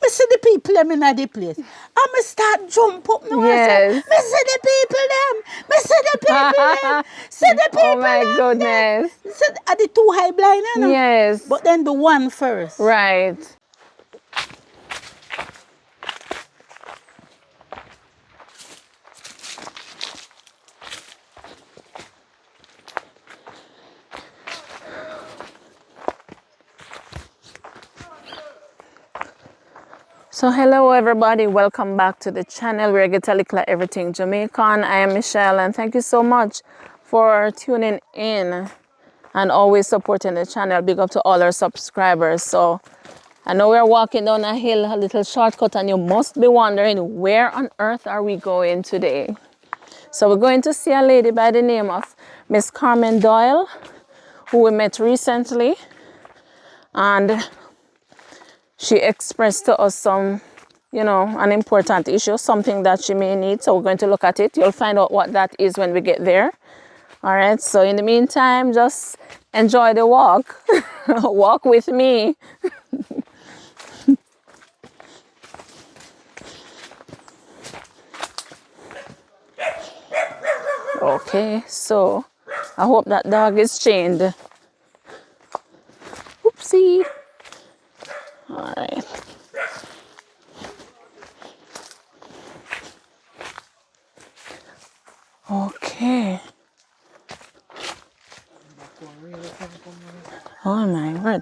me see the people them in the place. And me start jump up now. Yes. Me see the people them. Me see the people them. See the people Oh my them. goodness. See, are the two high blind, you know? Yes. But then the one first. Right. So hello everybody, welcome back to the channel where I get a Likkle Everything Jamaican. I am Michelle and thank you so much for tuning in and always supporting the channel. Big up to all our subscribers. So I know we're walking down a hill, a little shortcut, and you must be wondering where on earth are we going today? So we're going to see a lady by the name of Miss Carmen Doyle, who we met recently, and she expressed to us some, an important issue, something that she may need. So we're going to look at it. You'll find out what that is when we get there. All right. So in the meantime, just enjoy the walk. Walk with me. Okay. So I hope that dog is chained. Oopsie. All right. Okay. Oh my word.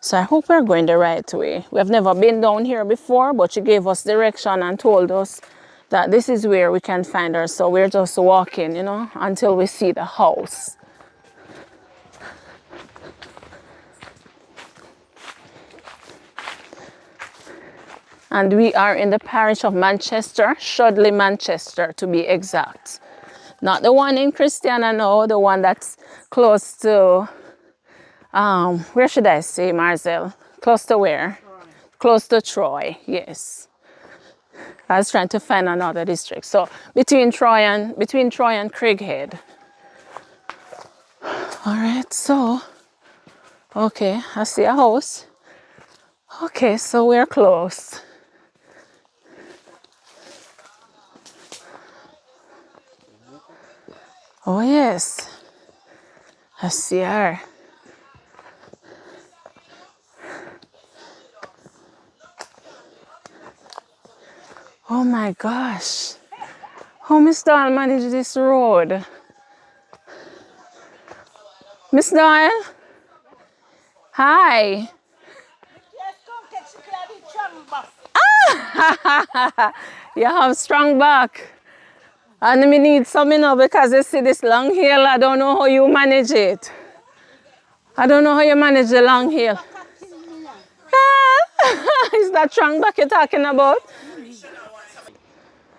So I hope we're going the right way. We have never been down here before, but she gave us direction and told us that this is where we can find her. So we're just walking, until we see the house. And we are in the parish of Manchester, Shudley, Manchester to be exact. Not the one in Christiana, no, the one that's close to, where should I say, Marcel? Close to where? Troy. Close to Troy, yes. I was trying to find another district. So between Troy and Craighead. All right, so, okay, I see a house. Okay, so we're close. Oh yes, I see her. Oh my gosh. How Miss Doyle manage this road? Miss Doyle? Hi. You have strong back. And we need some, because you see this long hill. I don't know how you manage it. I don't know how you manage the long hill. Is that strong back you're talking about?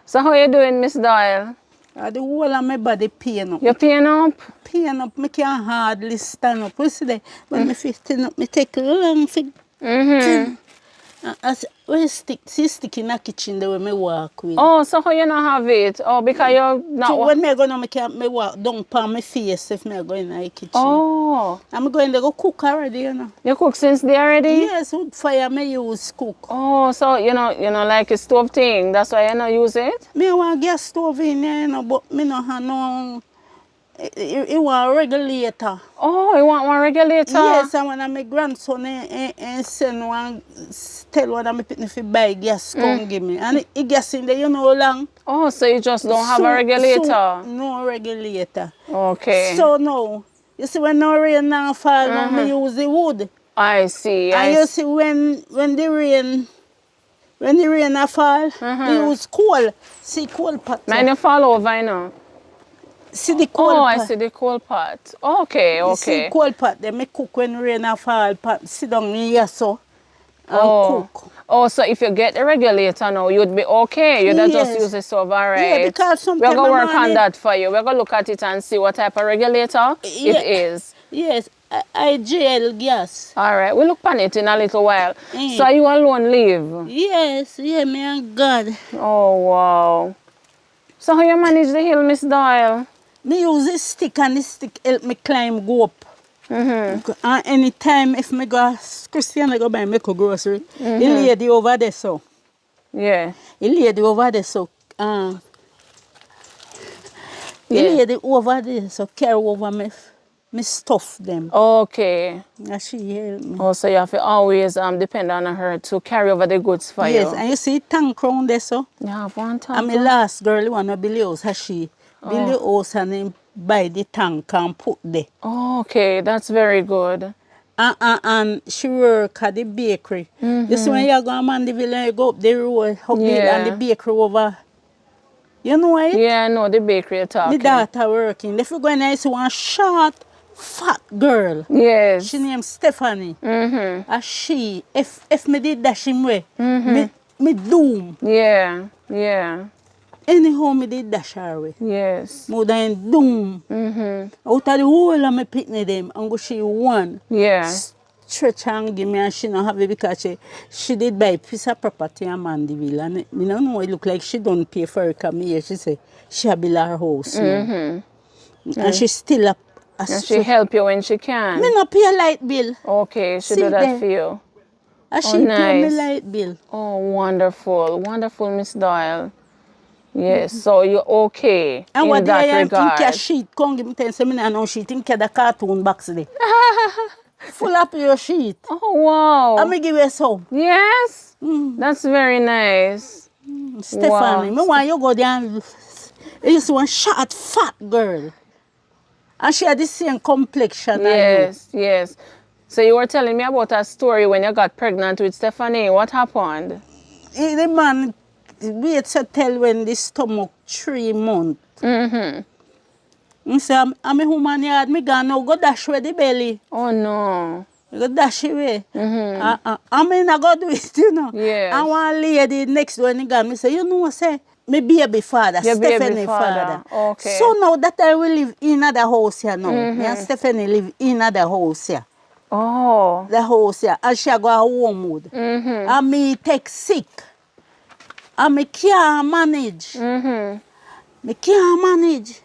So how you doing, Miss Doyle? The whole of my body pain up. You pain up? Pain up, I can hardly stand up. You see that? When I feel stand up, I take a long thing. Where stick in the kitchen the way I walk with. Oh, so how you not have it? Oh, because you're not... So when I go now, I walk down on my face if I go in the kitchen. Oh. I'm going to go cook already, You cook since day already? Yes, wood fire I use cook. Oh, so like a stove thing, that's why you not use it? I want gas stove in there, but I don't have no... You want a regulator. Oh, you want one regulator? Yes, and when my grandson send one, tell one of my people to buy gas, come give me. And it gas in there, long. Oh, so you just don't have a regulator? No regulator. Okay. So no, you see when no rain now fall, now me use the wood. I see. And you see when the rain fall, we use coal. See coal pot. Mine you fall over, you know. See the coal pot. I see the coal pot. Okay, okay. See coal pot, they make cook when rain fall, pot, sit down here so and cook. Oh, so if you get the regulator now, you'd be okay. You'd just use the stove, all right. Yeah, because sometimes we're going to work on that for you. We're going to look at it and see what type of regulator it is. Yes, IGL gas. All right, we'll look on it in a little while. So you alone live? Yes, yeah, me and God. Oh, wow. So how you manage the hill, Miss Doyle? Me use a stick and the stick help me climb go up. And anytime if me go, Christiana go buy me grocery, the lady over there so. Yeah. The lady over there so. The Yeah. lady over there so carry over me stuff them. Okay. And she help me. Oh, so you have to always depend on her to carry over the goods for Yes, you. and you see tank round there so. You have one And my tanker? last girl, the one who build the house, has she build the Oh. house and then buy the tank and put there. Okay, that's very good. And she work at the bakery. You see when you go to Mandeville and you go up the road, up the hill and the Yeah. bakery over. You know it? Yeah, I know the bakery you're My talking. daughter working. If you go in there, you see one short, fat girl. Yes. She named Stephanie. And she, if me did dash him way, me doom. Yeah. Yeah. Anyhow, me did dash her way. Yes. More than doom. Out of the whole of my picnic them, and go she one. Yeah. Stretch and give me and she not have it because she did buy a piece of property in Mandeville. And me don't know, it look like she don't pay for her come here. She say she have built her house now. And she still a And she help you when she me can. not pay a light bill. Okay, she See do that there. for you. And Oh, she pay me nice. light bill. Oh, wonderful. Wonderful, Miss Doyle. Yes, so you're okay And in what that day I think your regard. sheet come give me 10 say me nah know she think the cartoon box there. Full up your sheet. Oh, wow. And me give you some. Yes, that's very nice. Stephanie, Wow. me want you go there and you see one short fat girl. And she had the same complexion as Yes, yes. So you were telling me about a story when you got pregnant with Stephanie. What happened? you. The man wait to tell when the stomach 3 months. I say, I'm a woman yard, me gonna now go dash away the belly. Oh, no. You go dash away. I mean, I go do it, you know. Yes. And one lady next door in the garden, me say, you know, say, me baby father, Your baby Stephanie father. Okay. So now that I will live in the house here now. Me and Stephanie live in the house here. Oh. The house here. And she go a homewood. And me take sick. And me can't manage. Me can't manage.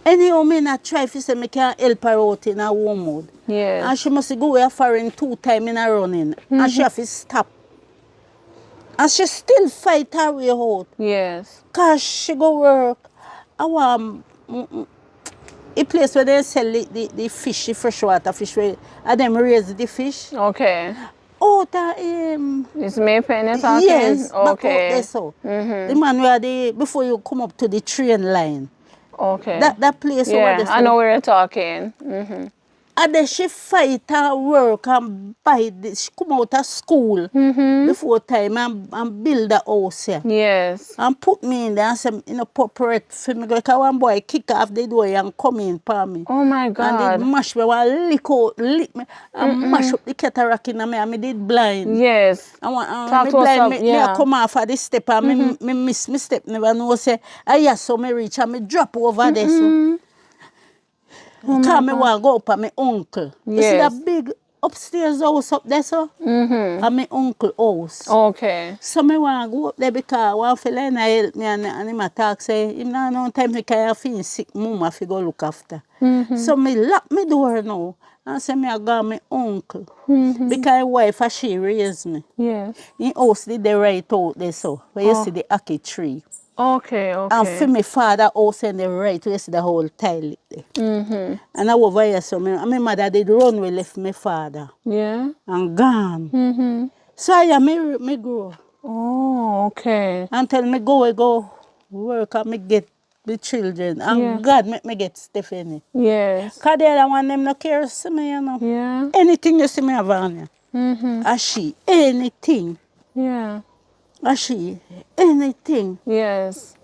Anyhow, me not try to say me can help her out in a homewood. Yes. And she must go away foreign 2 times in a running. And she have to stop. And she still fight her way out. Yes. Because she go work. I want a place where they sell the fish, the freshwater fish, where them raise the fish. Okay. Oh, It's me pen you're talking? yes, back out there Okay. so. The man where before you come up to the train line. Okay. That place over Yeah, there. I know where you're talking. And then she fight her work and buy this. She come out of school before time and build a house here. Yes. And put me in there and say, you know, purpose for me. Because one boy kick off the door and come in for me. Oh my And God. they mash me, one lick me, and mash up the cataract in me, and me did blind. Yes. And Talk me to us blind, up, me yeah. come off of the step and me miss my step. Never know, say, yes, so me reach and me drop over there. So. Oh Because my me God. want to go up at my uncle. You see Yes. that big upstairs house up there, so? At my uncle house. Okay. So me want to go up there because one fella na help me and him a talk say, him not no time he can feel sick, mama fi go look after. So me lock me door now and say me I go my uncle. Because wife a she raised me. Yes. In house did they right out there so, where you see the ackee tree. Okay, And for okay. my father house and the right, you see the whole tile there. And I over here, so my mother did run we left my father Yeah. and gone. So I me grow. Oh, okay. Until me go work and me get the children. And Yeah. God make me get Stephanie. Yes. Because the other one them no care see me, you know. Yeah. Anything you see me have on you. And she, anything. Yeah. And she, anything. Yes.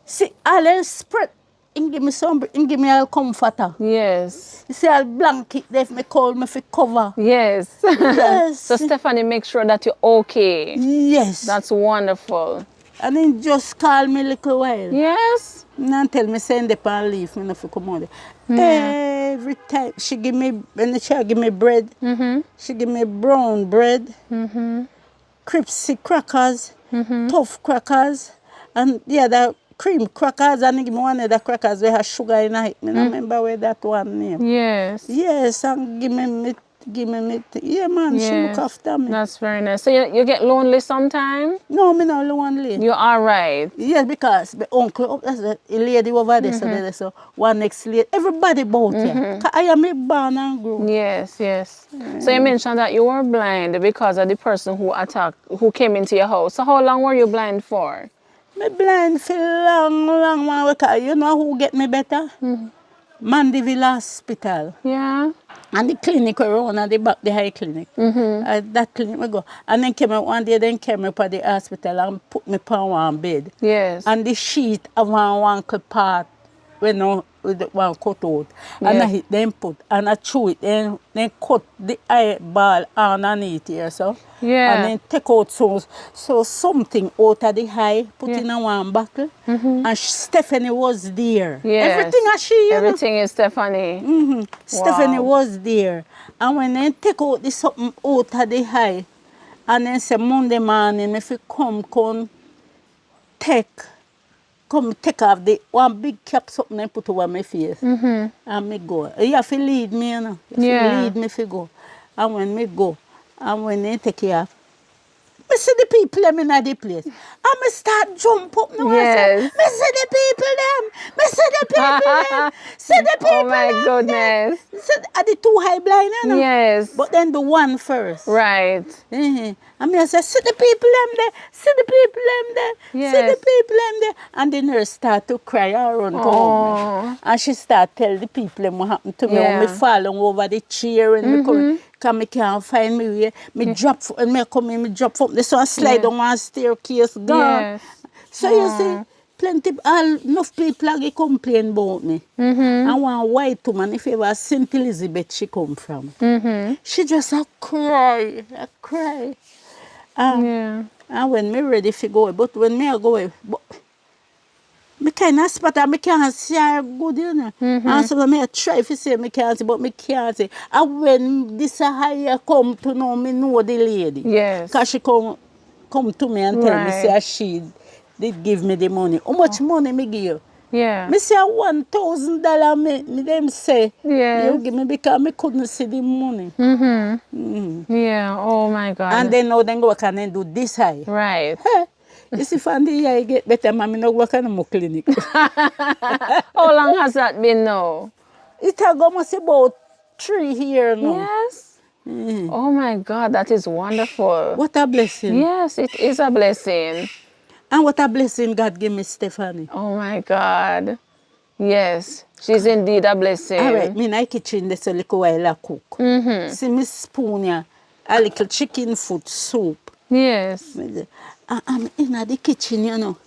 See, I'll spread. And give me some, and give me a comforter. Yes. You see, I'll blanket there if me cold, me fi cover. Yes. Yes. So Stephanie, make sure that you're okay. Yes. That's wonderful. And then just call me a little while. Yes. And tell me send up and leave me not fi come out there. Every time she give me, when she give me bread, she give me brown bread, crispy crackers, tough crackers, and the other cream crackers and he give me one of the crackers we have sugar in it. I remember where that one name. Yes. Yes, and give me yeah man, she look after me. That's very nice. So you get lonely sometime? No, me not lonely. You are right. Yes, because my uncle, that's a lady over there, so one next lady, everybody about here. I am a born and grew. Yes, yes. So you mentioned that you were blind because of the person who came into your house. So how long were you blind for? Me blind for long while because you know who get me better? Mandeville Hospital. Yeah. And the clinic around at the back, the high clinic. That clinic we go. And then came out one day, then came up at the hospital and put me on one bed. Yes. And the sheet of one part, with the one cut out. And I hit them put, and I chew it, then cut the eyeball underneath here, so. Yeah. And then take out so something out of the eye, put in a one bottle. And Stephanie was there. Yes. Everything as she, Everything is Stephanie. Stephanie was there. And when they take out the something out of the eye, and then say Monday morning, if you come take off the one big cap something and put over my face. And me go. You have to lead me, you know. You have to lead me to go. And when me go, and when they take it off, I see the people them in the place. And I start jump up now. Yes. I see the people them. I see the people them. See the people Oh my them goodness. there. See, are the two high blind, you know? Yes. But then the one first. Right. And I say, see the people them there. See the people them there. Yes. See the people them there. And the nurse start to cry and run to home. And she start tell the people them what happened to me. When me falling over the chair and me come. Because I can't find me way. Me drop and me come in, me drop from this one slide on one staircase gone. Yes. So you see, plenty enough people like complain about me. And one white woman, if ever St. Elizabeth she come from. She just a cry. And when me ready to go, but when me go away, me kind of spot and me can't see her good, you know. And so me try to say me can't see, but me can't see. And when this higher come to know, me know the lady. Yes. Because she come to me and tell me, say she did give me the money. How much money me give you? Yeah. Me say $1,000, me them say, Yes. you give me because me couldn't see the money. Yeah. Oh my God. And then now then go back and then do this high. Right. You see, from the year I get better, mommy no work in more clinic. How long has that been now? It has almost about 3 years now. Yes. Oh my God, that is wonderful. What a blessing. Yes, it is a blessing. And what a blessing God gave me, Stephanie. Oh my God. Yes, she's indeed a blessing. All right, me in the kitchen, there's a little while I cook. See me spoon here, a little chicken foot soup. Yes. I'm in the kitchen, you know.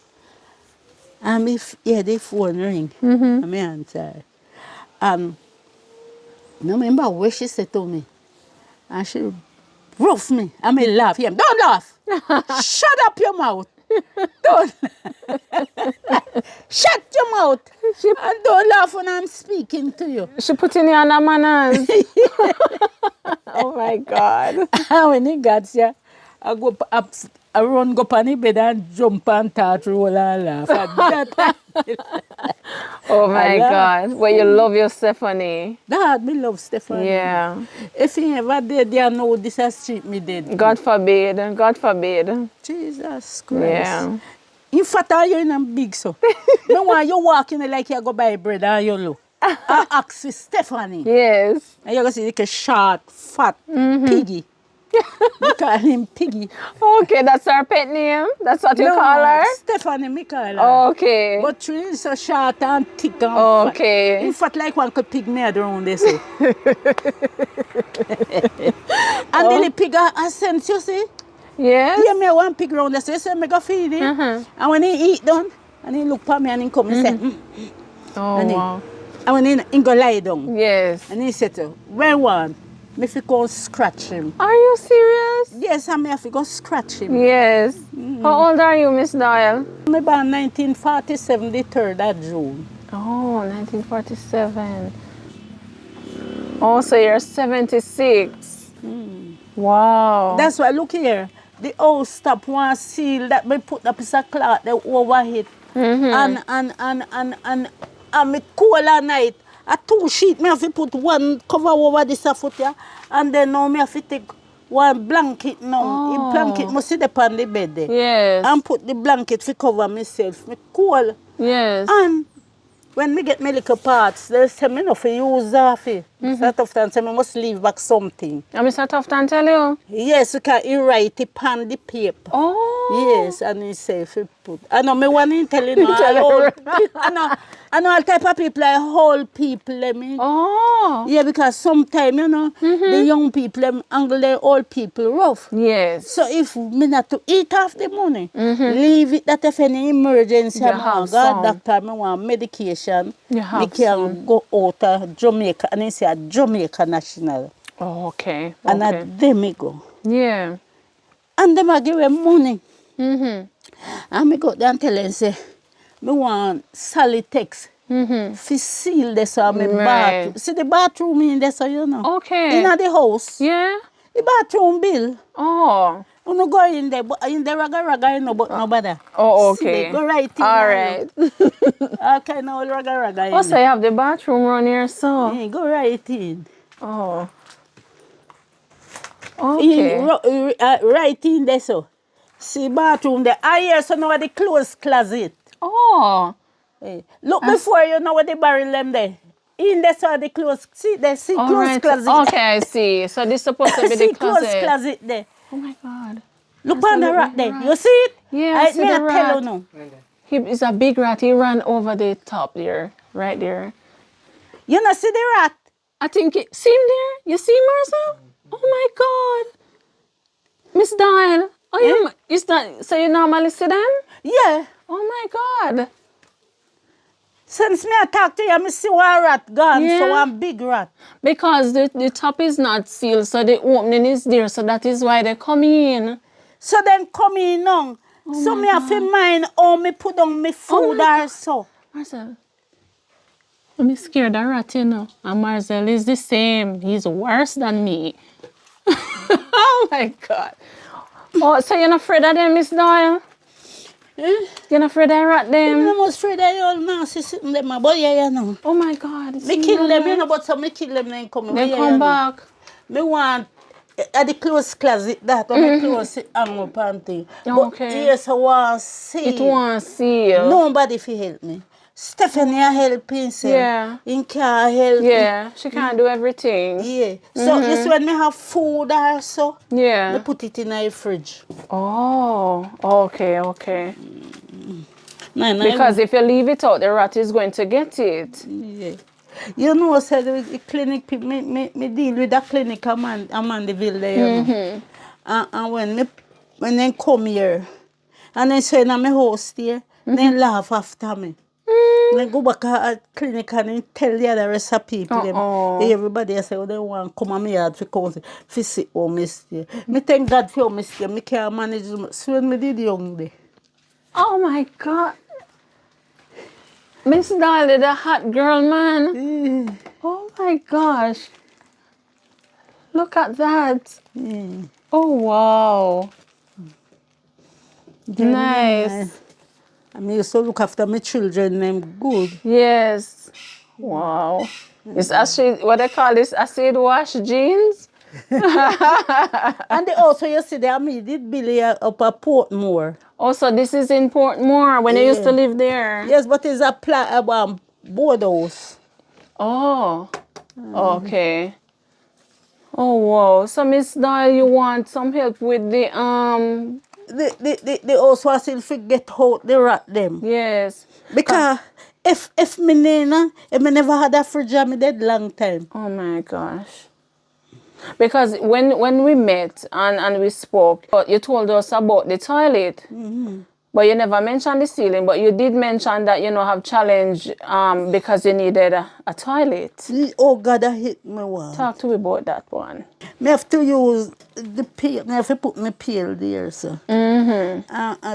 And the phone ring. And I answer. I remember what she said to me. And she rough me. And I laugh. Yeah, don't laugh. Shut up your mouth. Don't. Shut your mouth. And don't laugh when I'm speaking to you. She putting you on the manners. Oh my God. And when he got here, I go up, I run go up on the bed and jump and start roll and laugh. At that time. Oh my God. Well, you love your Stephanie. Dad, me love Stephanie. Yeah. If he ever did, they know this has treat me dead. God forbid. God forbid. Jesus Christ. Yeah. In fact, are you in a big so? No one you walk in like you go buy bread and you look. I ask for Stephanie. Yes. And you go see like a short, fat piggy. We call him Piggy. Okay, that's her pet name? That's what you call her? Stephanie, me call her. Okay. But she is so short and thick and okay. fat. In fact, like one could pig made around this. And the little pig has sense, you see? Yes. Yeah, me one pig around this. You see, me go feed him. And when he eat done, and he look for me and he come and say, Oh, and wow. And when he go lie down. Yes. And he said, well, one, me fi go scratch him. Are you serious? Yes, I may have to go scratch him. Yes. How old are you, Miss Doyle? I'm born 1947, the 3rd of June. Oh, 1947. Oh, so you're 76. Wow. That's why, look here. The old stop one seal that me put a piece of cloth that overhead And me cool at night. A 2 sheet, me have to put one cover over this foot here, and then now me have to take one blanket now. The blanket must sit upon the bed there. Yes. And put the blanket to cover myself. Me cool. Yes. And when me get my little parts, they say me no for use off it. Start of time say me must leave back something. And Mr. Tufton tell you? Yes, because he write it on the paper. Oh. Yes, and he say if you put. I know me want to tell you now. I know all type of people like old people. Let me. Oh. Yeah, because sometimes you know the young people them angle the old people rough. Yes. So if me not to eat half the money, leave it that if any emergency You I have want God some. doctor, me want medication, You me have can some. go out of Jamaica and he say a Jamaica national. Oh, okay. And Okay. at them me go. Yeah. And them a give me money. Mm-hmm. And me go there and tell them say, me want solid text. Fi seal this on my bathroom. See the bathroom in there, so you know. Okay. In the house. Yeah. The bathroom bill. Oh. You no go in there, but in the raga you know, but nobody. Oh, See they okay. go right in. All right. Okay, now raga in. Oh, so you have the bathroom run here, so. Yeah, go right in. Oh. In Okay. right in there, so. See bathroom there. I hear so now the clothes closet. Oh. Hey. Look before you know what they barrel them there. In there so the clothes. See there, see All clothes right. closet. Okay, I see. So this supposed to be the See clothes closet. closet there. Oh my God. Look That's a on the little rat there. rat. You see it? Yeah, I see me the I tell you rat. now. He is a big rat. He ran over the top there, right there. You not see the rat? I think it. See him there? You see Marcel? Oh my God. Miss Doyle. Oh, you is that so? You normally see them? Yeah. Oh my God. Since me I talk to you, I see one rat gone, so Yeah. one big rat. Because the top is not sealed, so the opening is there, so that is why they come in. So then come in now. So my me have to mind how me put on me food my or so. Marcel, I'm scared of rat, you know. And Marcel is the same. He's worse than me. Oh my God. Oh, so you're not afraid of them, Miss Doyle? Eh? You're not afraid of rat I'm them? almost afraid that you all nasty sitting there, my boy, yeah, you know. Oh my God. Me kill them, you know, but some me kill them, then come. They Yeah, come you know. back. Me want at the clothes closet that when me clothes hang up and thing. But Okay. yes, I want see. It won't seal. Nobody fi help me. Stephanie help himself. Yeah. In can help. Yeah, she can't do everything. Yeah. So you see when me have food or so, me Yeah. put it in the fridge. Oh, okay, okay. No, Because if you leave it out, the rat is going to get it. yeah. You know, said the clinic people, me deal with that clinic a Mandeville there, you know. And when they come here, and they say in my house there, they laugh after me. Then go back at clinic and then tell the other rest of people. Them, everybody say, oh, they want to come on my yard to come visit home, mister. Me thank God for mister. Me can't manage. So when me did young day. Oh my God. Miss Dolly, the hot girl, man. Oh my gosh. Look at that. Oh, wow. Nice. I mean, used to look after my children, them good. Yes. Wow. It's acid, what they call this, acid wash jeans? And they also, you see, they did Billy up at Portmore. Also, this is in Portmore when you used to live there. Yes, but it's a board house. Oh, okay. Oh, wow. So, Miss Doyle, you want some help with the, They also still forget out the rat them. yes. Because if me never had a fridge, I dead long time. Oh my gosh. Because when we met and we spoke, you told us about the toilet. But you never mentioned the ceiling, but you did mention that you know have challenge because you needed a toilet. Oh God, I hit me one. Talk to me about that one. Me have to use the pail. Me have to put my pail there, so.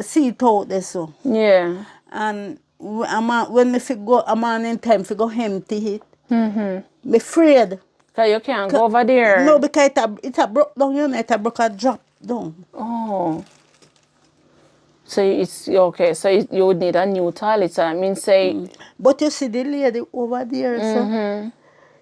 See it out there, so. Yeah. And when me go, I'm on in time to go empty it. Me afraid. Because you can't go over there. No, because it a broke down, you know, it a broke a drop down. Oh. So it's okay. So you would need a new toilet. So I mean, say. But you see the lady over there, so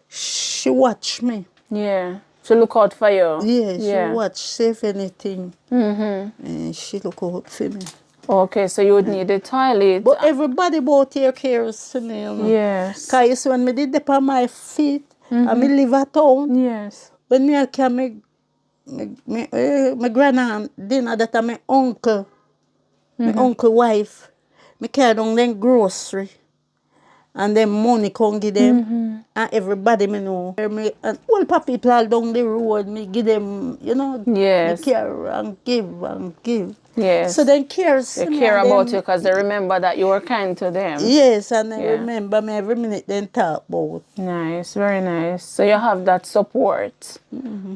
she watch me. Yeah. So look out for you. Yeah, she Yeah. watch, see if anything. And she look out for me. Okay, so you would need a toilet. But everybody about here cares to me, you know. Yes. Because when me did dip on my feet, and me live at home, Yes. when me carry my grandaunt dinner that my uncle wife, me carry down them grocery. And then money come give them. And everybody me know. And all people all down the road, me give them, you know, me Yes. care and give and give. Yes. So then cares They to me. care And about then, you because they remember that you were kind to them. yes, and I Yeah. remember me every minute then talk about. Nice, very nice. So you have that support.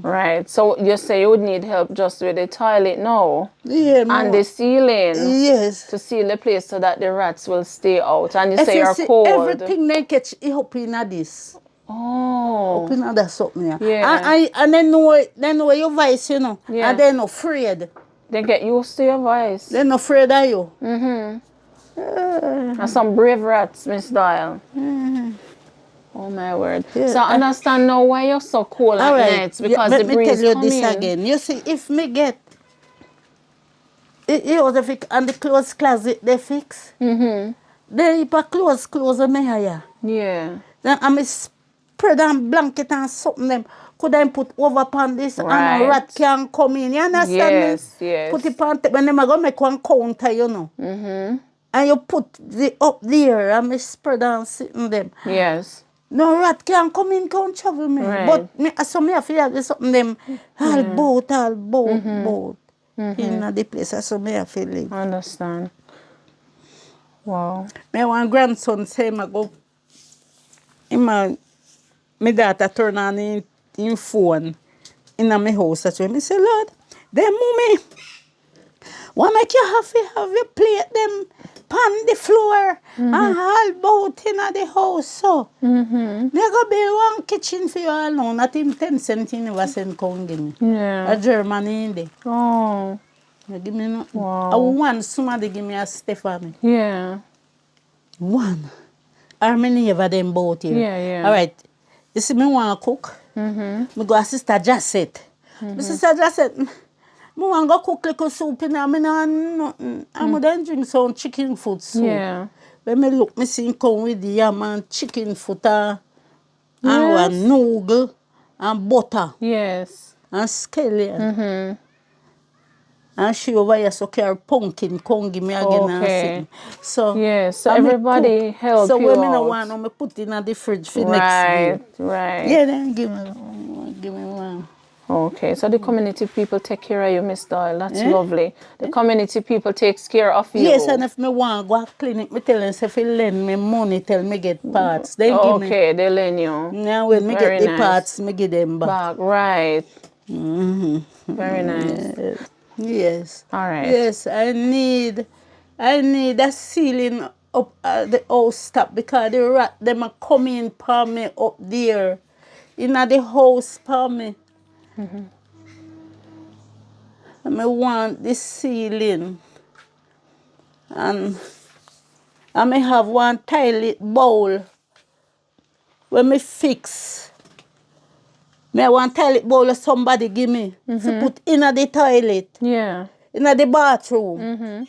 Right. So you say you would need help just with the toilet now. Yeah, And the ceiling. yes. To seal the place so that the rats will stay out. And you If say you you're see cold. everything they catch up in this. Oh. Up in that something. Yeah. And they know your voice, you know. Yeah. And they're not afraid. They get used to your voice. They're not afraid of you. And some brave rats, Miss Doyle. Oh my word. Yeah, So I understand now why you're so cold at nights, because let the me breeze tell you come this in. again. You see, if me get the fix and the clothes closet they fix, then if a clothes in my hair. Yeah. Then I spread and blanket and something them. Could I put over upon this and a Right. rat can come in. You understand Yes, me? yes. Put it on when them go make one counter, you know. And you put the up there and me spread and sitting them. Yes. No rat can come in, can't trouble me. Right. But me, so me have to have something them all boat in the place. So me have to live. I understand. Wow. My one grandson say I go. My daughter turn on in phone in my house. That's when I say, Lord, them mommy, why make you have your plate them on the floor and all bout in the house so? Me go build one kitchen for you alone. Not him 10 cents he never send come give me. Yeah. A German in there. Oh. You give me nothing. Wow. I want somebody give me a Stephanie. Yeah. One. How many of them both here? Yeah, yeah. All right. You see me want to cook. Me go assist a Jacet. My sister Jacet, me want to go cook little soup in there. Me nothing. I'm going to drink some chicken foot soup. Yeah. When me look, me see him come with the yam and chicken foot and Yes. one noodle and butter Yes. and scallion. And she over here so carry pumpkin come give me again and Okay. sitting. So Yes. So I me everybody cook. help So you when me no out. want, I me put in the fridge for next day. Right. Yeah, then give me one. Okay, so the community people take care of you, Miss Doyle. That's lovely. The community people takes care of you. Yes, and if me want go to clinic, me tell them say if you lend me money, tell me get parts. Then give me. Okay, they lend you. Now when me Very get the nice. parts, me give them back. Right. Very nice. Yes. All right. Yes, I need that ceiling up at the house top because the rat them are coming for me up there. In the house for me. And I want the ceiling. And I may have one toilet bowl when me fix. Me want toilet bowl somebody give me to put in the toilet. Yeah. In the bathroom.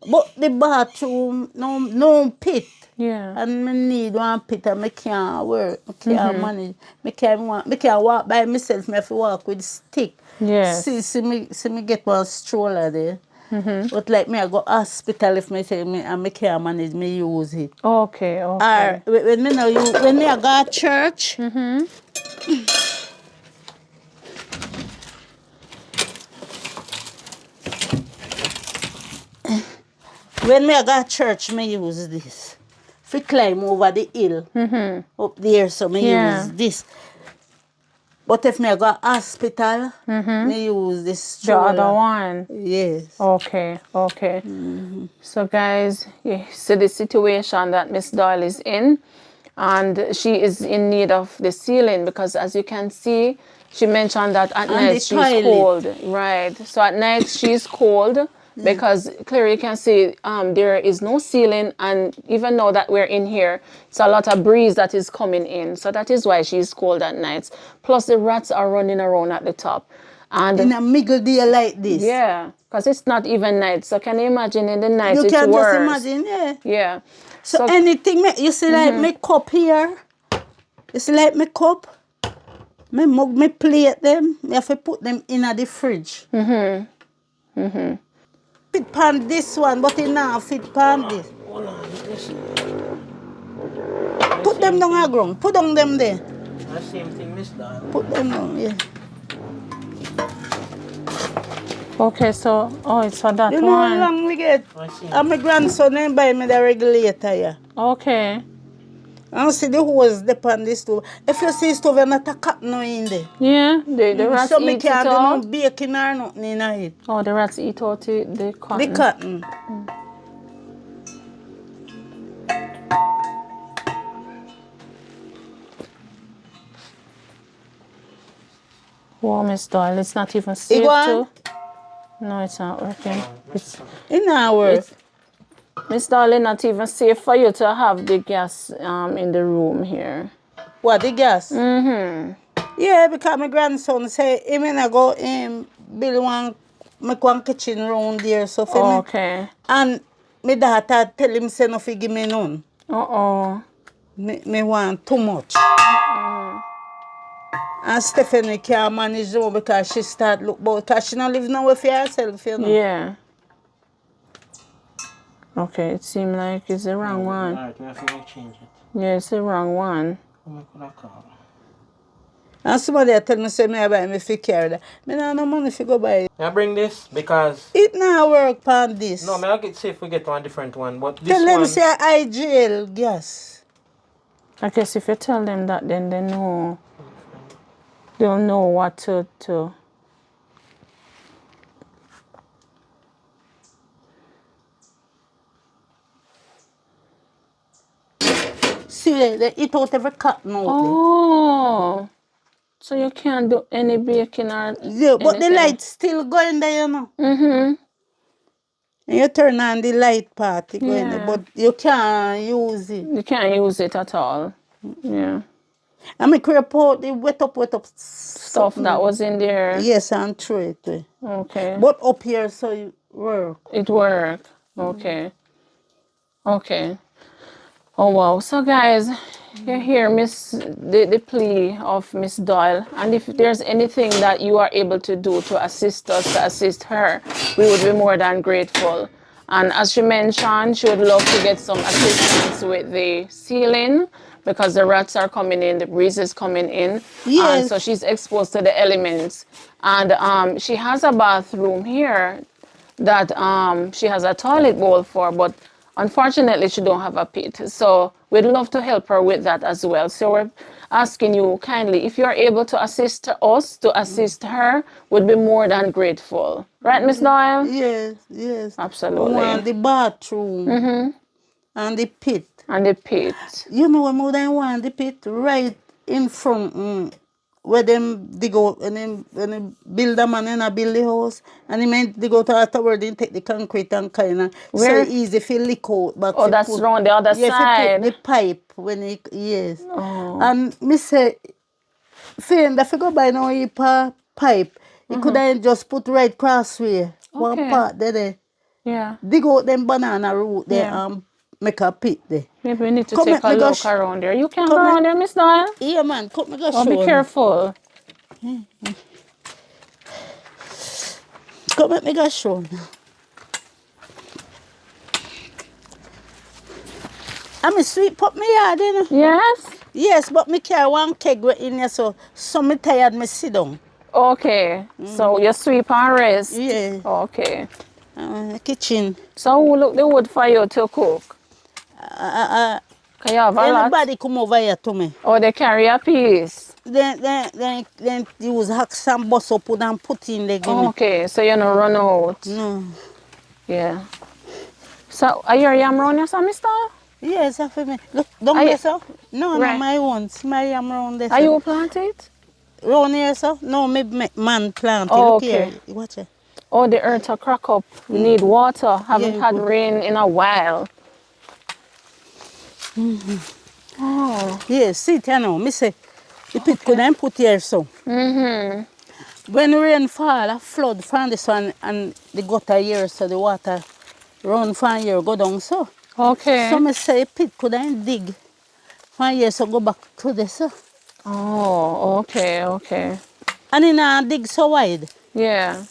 But the bathroom, no pit. Yeah. And I need one pit and I can't work. I can't manage. I can't walk by myself. I have to walk with stick. Yes. See me get one stroller there. But like me, I go hospital if me say I can't manage, me use it. Okay, Or okay. when me I go to church, when me I go to church, me use this. If I climb over the hill up there, so me use this. But if me I go to hospital, me use this stroller. The other one. Yes. Okay, okay. So guys, you see the situation that Miss Doyle is in, and she is in need of the ceiling because as you can see, she mentioned that at night she's toilet. cold. Right. So at night she's cold because clearly you can see there is no ceiling, and even now that we're in here, it's a lot of breeze that is coming in. So that is why she's cold at nights. Plus the rats are running around at the top. And in a middle day like this. Yeah, because it's not even night. So can you imagine in the night You it's can worse. just imagine, yeah. Yeah. So anything, you see like my cup here, you see like my cup, my mug, my plate them, I have to put them in the fridge. Fit pan this one, but it now fit pan this. Put them down the ground, put down them there. The same thing, Miss Doyle. Put them down, yeah. Okay, so, it's for that You know one. how long we get? I see. And my grandson then buy me the regulator, yeah. Okay. And see the hose depend this stove. If you see stove, you're not a cat no in there. Yeah, the rats So me eat it can't do no all. baking or nothing in it. Oh, the rats eat out the cotton. The cotton. Wow, Miss Doyle, it's not even safe to. No, it's not working. It not work. Miss Doyle, not even safe for you to have the gas in the room here. What, the gas? Mm-hmm. Yeah, because my grandson say, he may not go build make one kitchen round there. So for me. Okay. And my daughter tell him, say, no, give me none. Uh-oh. Me want too much. And Stephanie can't manage though because she start look about, because she not live nowhere for herself, you know. Yeah. Okay, it seems like it's the wrong one. Alright, we have to change it. Yeah, it's the wrong one. And somebody tell me, say, me buy me for carry that. Me not no money for go buy it. I bring this because... It not work on this. No, I'll get see if we get one different one, but this tell them one... say IGL gas. I guess if you tell them that, then they know. They'll know what to. See, they eat out every cotton out there. Oh. So you can't do any baking or Yeah, but anything. the light still going there, you know. Mm-hmm. And you turn on the light part, it going there, Yeah. but you can't use it. You can't use it at all. Yeah. I mean, creep out the wet up Stuff that was in there. Yes, and throw it. Okay. But up here, so it work. It worked. Okay. Okay. Oh wow. So guys, you hear the plea of Miss Doyle, and if there's anything that you are able to do to assist us, to assist her, we would be more than grateful. And as she mentioned, she would love to get some assistance with the ceiling because the rats are coming in, the breeze is coming in. Yes. And so she's exposed to the elements. And she has a bathroom here that she has a toilet bowl for, but unfortunately she don't have a pit. So we'd love to help her with that as well. So we're asking you kindly, if you're able to assist us, to assist her, would be more than grateful. Right, Miss Doyle? Yes, yes. Absolutely. We want the bathroom and the pit. And the pit. You know, more than want the pit right in front where them they go when they build a man and a build the house and they meant they go to afterward and take the concrete and kind of so easy if you lick out back. Oh, that's wrong the other side. The pipe when it Oh. and me say friend if you go buy now a pipe you could have just put right crossway one part there. Yeah. Dig out them banana root there Yeah. and make a pit there. Maybe we need to Come take a look around there. You can go around there, Miss Doyle? Yeah, man. Come me go Oh, show be careful. Come let me go show you. I'm a sweet put me yard, you know? Yes? Yes, but me carry one keg in here, so me tired, me sit down. Okay. So you sweep and rest? Yeah. Okay. Kitchen. So who look the wood for you to cook? Can you have a lot? Anybody come over here to me. Oh, they carry a piece. Then use hacks and bus up and put in there, give me. Okay, so you don't run out. No. Yeah. So are your yam round here, Mister? Yes, for me. Look, down there, sir. No, Right. no, my ones. My yam round there, Are sir. you plant it? Round here, sir? No, me man plant it. Oh, Look okay. here. Watch it. Oh, the earth a crack up. We need water. Haven't Yeah, had rain in a while. Oh. yeah, see it, you know. Me say, the pit Okay. couldn't put here so. When rain fall, a flood from this one and the gutter here, so the water run from here, go down so. So Okay. me say pit couldn't dig from here, so go back to this. So. Oh, okay, okay. And it dig so wide. Yeah.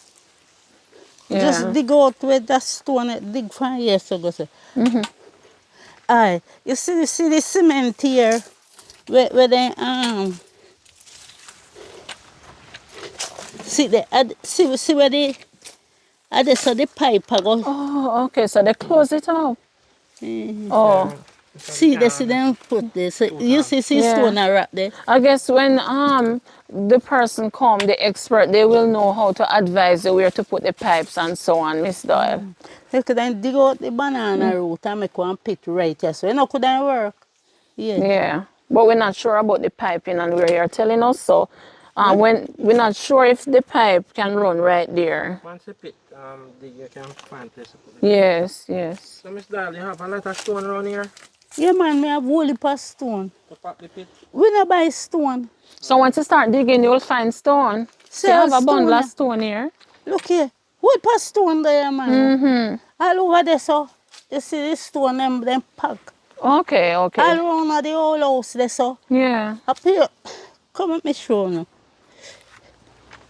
Just Yeah. dig out with that stone, dig from here, so go so. Aye, you see the cement here, where they see see where so the pipe I go. Oh, okay. So they close it up. Oh, Yeah. So we See they see can them put this. So put you see yeah. stone a wrap there. I guess when the person come, the expert, they will know how to advise you where to put the pipes and so on, Miss Doyle. You could then dig out the banana root and make one pit right here. So you know couldn't work. Yeah. Yeah, but we're not sure about the piping and where you're telling us. So, Huh? when we're not sure if the pipe can run right there. once the pit you can find place to put the pit. Yes, yes. So Miss Doll, you have a lot of stone around here Yeah man, me have whole heap of stone. to pack the pit. We not buy stone. So once you start digging, you will find stone. See So you all have a bundle stone of here. stone here. Look here. Whole heap of stone there man. All over there so. You see this stone them pack. Okay, All okay. around the whole house there so. Yeah. Up here. Come let me show you.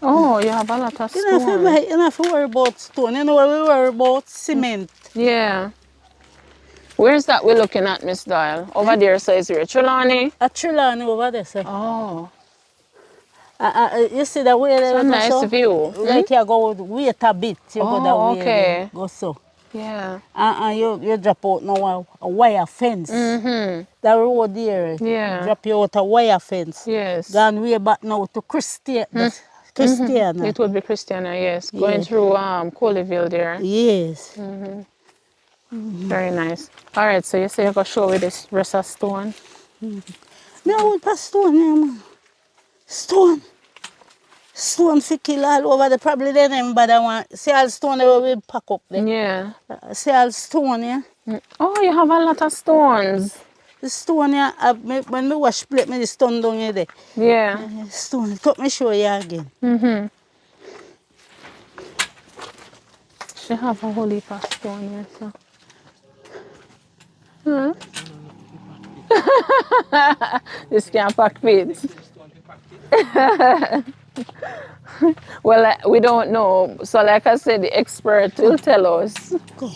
Oh, you have a lot of You don't have to stone. buy, you don't have to worry about stone. You know what we worry about? Cement. Yeah. Where's that we're looking at, Miss Doyle? Over there says where? Trelawney? A Trelawney over there, so. Oh, You see the way so they go nice so? view. Like you go wait a bit, you go that Oh, way they okay. go so. Yeah. And you drop out now a wire fence. The road there, Yeah. drop you out a wire fence. Yes. Gone way back now to Christiana. It would be Christiana, yes. Going Yeah. through Colleyville there. Yes. Very nice. All right, so you say you're going to show me this rest of stone. Me a hold pa stone here, man. Stone. Stone fi kill all over the probably they never bother want. See all stone there we pack up there. Yeah. See all stone here. Oh, you have a lot of stones. The stone here, when me wash plate, me the stone down here there. Yeah. Stone, cut me show you again. She have a whole heap of stone here, so. This can't pack pit. Well, we don't know. So like I said, the expert will tell us. Go.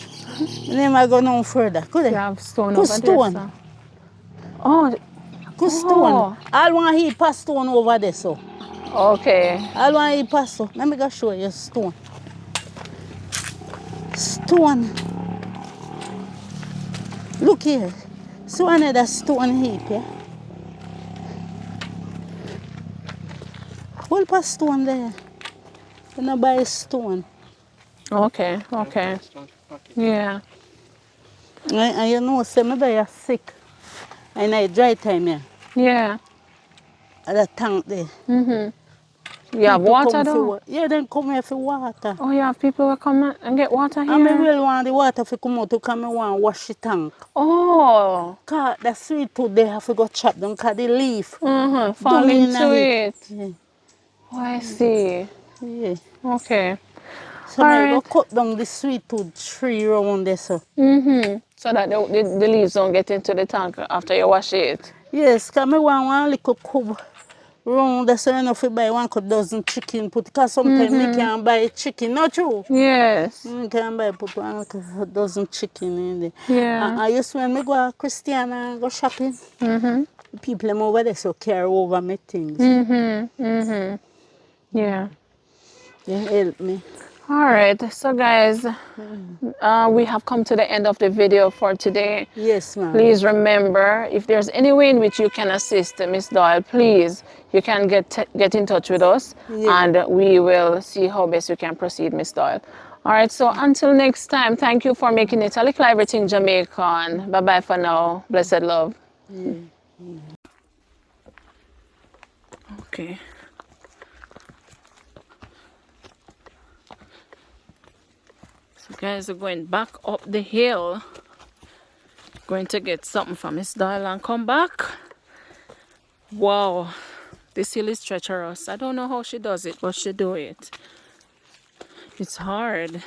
Me never go no further. Could You they? have stone Good over there, stone. so. Oh, Good stone. oh, All one heap of stone over there, so. okay. All one heap of stone. Let me go show you stone. Stone. Look here. So another stone heap, yeah? Whole pa stone there. You know buy stone. Okay, okay. Yeah. And you know, say me buy sick. And I dry time here. Yeah. At the tank there. You have People water come though? yeah, then come here for water. Oh, you have people who come and get water And me here? really want the water to come out to come me want wash the tank. Oh, Cause the sweet tooth they have to go chop down cause the leaf fall down in into it. it. Yeah, Oh, I see. yeah. Okay. So All I go right. cut down the sweet tooth tree around there so. So that the leaves don't get into the tank after you wash it. Yes, cause me want one little cube round there so enough to buy one dozen chicken put cause sometimes me can buy chicken, not true. Yes. Me can buy put one dozen chicken in there. Yeah. I used to when me go to Christiana go shopping. People them over there so carry over me things. Yeah. They help me. All right. So guys, we have come to the end of the video for today. Yes, ma'am. Please remember, if there's any way in which you can assist Miss Doyle, please, you can get in touch with us, Yeah. and we will see how best we can proceed, Miss Doyle. All right, so until next time, thank you for making it a little everything Jamaican. Bye-bye for now. Blessed love. Yeah. Okay. So guys, we're going back up the hill. Going to get something from Miss Doyle and come back. Wow, this hill is treacherous. I don't know how she does it, but she do it. It's hard.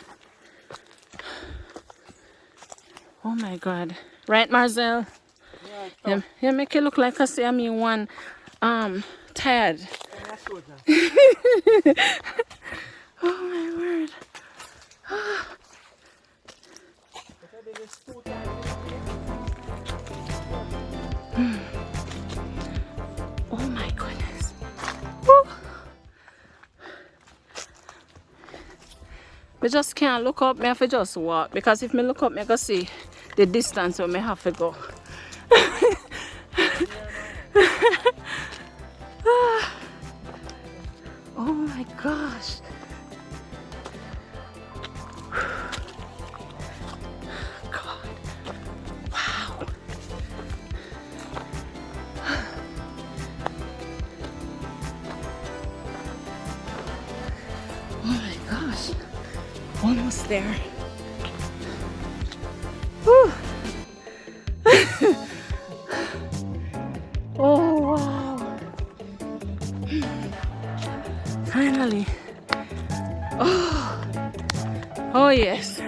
Oh my God. Right, Marcel? You make it look like I say I'm in one tired. Oh my word. Oh my goodness. Woo. I just can't look up, I have to just walk, because if I look up, I can see the distance where I have to go. Oh my gosh. God. Wow. Oh my gosh. Almost there. Whew. Oh wow. Finally. Oh. Oh yes.